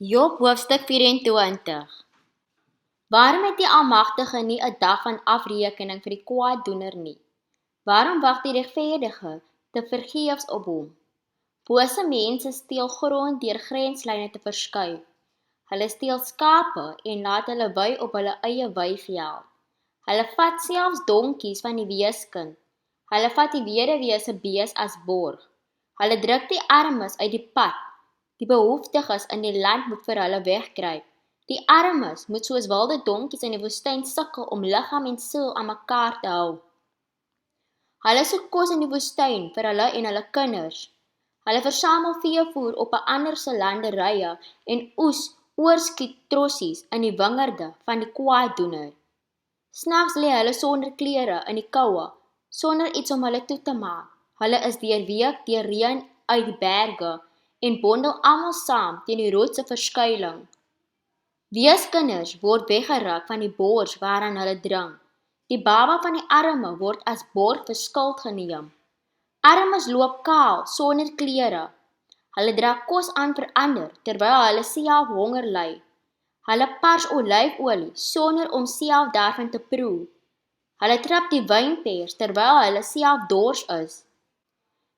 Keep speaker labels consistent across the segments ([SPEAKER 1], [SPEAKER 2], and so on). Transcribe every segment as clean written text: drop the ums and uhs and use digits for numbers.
[SPEAKER 1] Job hoofstuk 24. Waarom het die Almagtige nie 'n dag van afrekening vir die kwaaddoener nie? Waarom wag die regverdige te vergeefs op hom? Bose mense steel grond deur grenslyne te verskuif. Hulle steel skape en laat hulle wy op hulle eie weiveld. Hulle vat selfs donkies van die weeskind. Hulle vat die weduwee se bees as borg. Hulle druk die armes uit die pad. Die behoeftiges in die land moet vir hulle wegkruip. Die armes moet soos wilde donkies in die woestyn sukkel om liggaam en siel aan mekaar te hou. Hulle soek kos in die woestyn vir hulle en hulle kinders. Hulle versamel veevoer op 'n ander se landerye en oes oorskiet trossies in die wingerde van die kwaaddoener. Snags lê hulle sonder klere in die koue, sonder iets om hulle toe te maak. Hulle is deurweek deur reën uit die berge en bondel almal saam teen die rotse verskuiling. Weeskinders word weggeruk van die bors waaraan hulle drink. Die baba van die arme word as borg vir skuld geneem. Armes loop kaal sonder klere. Hulle dra kos aan vir ander terwyl hulle self honger ly. Hulle pars olyfolie sonder om self daarvan te proe. Hulle trap die wynpers terwyl hulle self dors is.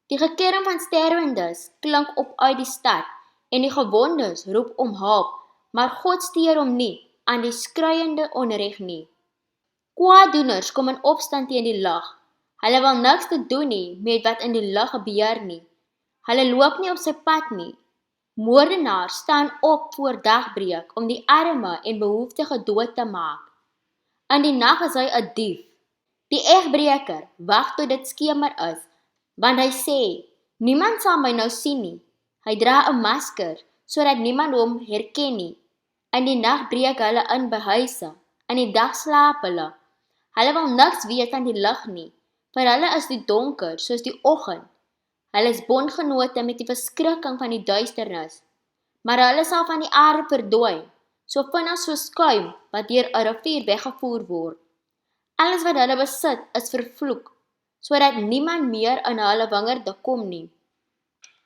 [SPEAKER 1] Die gekerm van sterwendes klink op uit die stad en die gewondes roep om hulp, maar God steur hom nie aan die skreiende onreg nie. Kwaaddoeners kom in opstand teen die lig. Hulle wil niks te doen nie met wat in die lig gebeur nie. Hulle loop nie op sy pad nie. Moordenaars staan op voor dagbreek om die arme en behoeftige dood te maak. In die nag is hy 'n dief. Die egbreker wag tot dit skemer is, want hy sê, niemand sal my nou sien nie. Hy dra 'n masker, sodat niemand hom herken nie. In die nag breek hulle in by huise, in die dag slaap hulle. Hulle wil niks weet van die lig nie, vir hulle is die donker soos die oggend. Hulle is bondgenote met die verskrikking van die duisternis, maar hulle sal van die aarde verdwyn, so vinnig soos skuim wat deur 'n rivier weggevoer word. Alles wat hulle besit is vervloek, sodat niemand meer in hulle wingerde kom nie.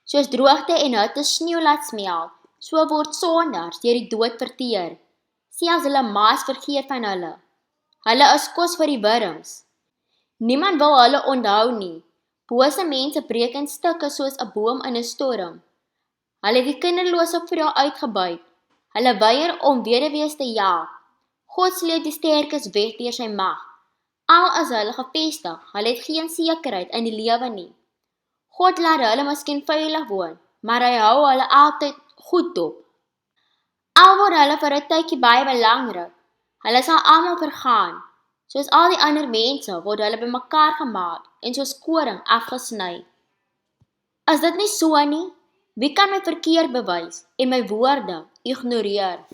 [SPEAKER 1] Soos droogte en hitte sneeu laat smelt, so word sondaars deur die dood verteer. Selfs hulle maas vergeet van hulle. Hulle is kos vir die wurms. Niemand wil hulle onthou nie. Bose mense breek in stukke soos 'n boom in 'n storm. Hulle het die kinderlose vrou uitgebuit. Hulle weier om weduwees te jaag. God sleep die sterkes weg deur sy mag. Al is hulle gevestig, hulle het geen sekerheid in die lewe nie. God laat hulle miskien veilig woon, maar hy hou hulle altyd goed dop. Al word hulle vir 'n tydjie baie belangrik, hulle sal almal vergaan. Soos al die ander mense word hulle bymekaar gemaak en soos koring afgesny. Is dit nie so nie? Wie kan my verkeerd bewys en my woorde ignoreer?